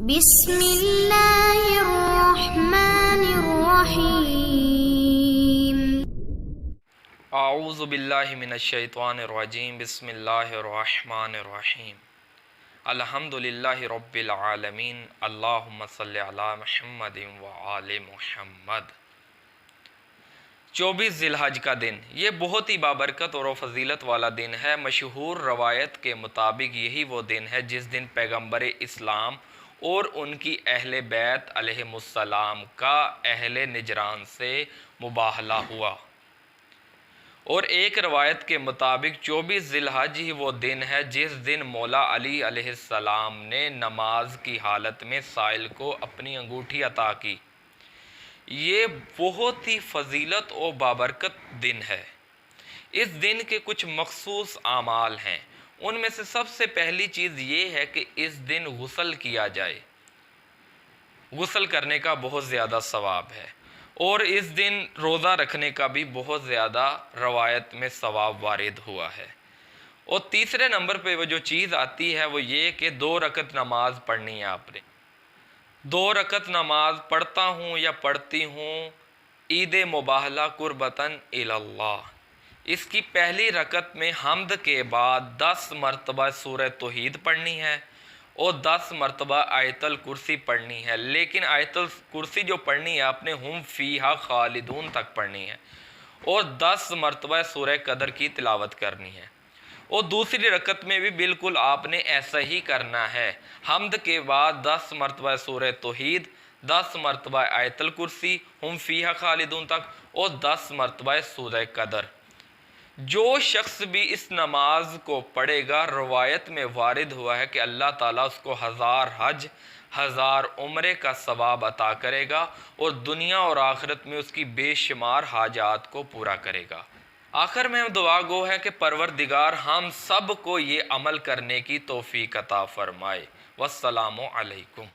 بسم اللہ الرحمن الرحیم۔ اعوذ باللہ من الشیطان الرجیم، بسم اللہ الرحمن الرحیم۔ الحمدللہ رب العالمین، اللہم صلی علی محمد وآل محمد۔ 24 ذی الحج کا دن یہ بہت ہی بابرکت اور فضیلت والا دن ہے۔ مشہور روایت کے مطابق یہی وہ دن ہے جس دن پیغمبر اسلام اور ان کی اہل بیت علیہم السلام کا اہل نجران سے مباہلہ ہوا، اور ایک روایت کے مطابق 24 ذی الحج ہی وہ دن ہے جس دن مولا علی علیہ السلام نے نماز کی حالت میں سائل کو اپنی انگوٹھی عطا کی۔ یہ بہت ہی فضیلت اور بابرکت دن ہے۔ اس دن کے کچھ مخصوص اعمال ہیں۔ ان میں سے سب سے پہلی چیز یہ ہے کہ اس دن غسل کیا جائے۔ غسل کرنے کا بہت زیادہ ثواب ہے، اور اس دن روزہ رکھنے کا بھی بہت زیادہ روایت میں ثواب وارد ہوا ہے۔ اور تیسرے نمبر پہ وہ جو چیز آتی ہے وہ یہ کہ 2 رکعت نماز پڑھنی ہے آپ نے۔ 2 رکعت نماز پڑھتا ہوں یا پڑھتی ہوں عید مباہلہ قربتاً اللہ۔ اس کی پہلی رکعت میں حمد کے بعد 10 مرتبہ سورہ توحید پڑھنی ہے اور 10 مرتبہ آیت الکرسی پڑھنی ہے، لیکن آیت الکرسی جو پڑھنی ہے آپ نے ہم فیہا خالدون تک پڑھنی ہے، اور 10 مرتبہ سورہ قدر کی تلاوت کرنی ہے۔ اور دوسری رکعت میں بھی بالکل آپ نے ایسا ہی کرنا ہے، حمد کے بعد 10 مرتبہ سورہ توحید، 10 مرتبہ آیت الکرسی، ہم فیہا خالدون تک، اور 10 مرتبہ سورہ قدر۔ جو شخص بھی اس نماز کو پڑھے گا، روایت میں وارد ہوا ہے کہ اللہ تعالیٰ اس کو 1000 حج 1000 عمرے کا ثواب عطا کرے گا، اور دنیا اور آخرت میں اس کی بے شمار حاجات کو پورا کرے گا۔ آخر میں دعا گو ہے کہ پروردگار ہم سب کو یہ عمل کرنے کی توفیق عطا فرمائے۔ والسلام علیکم۔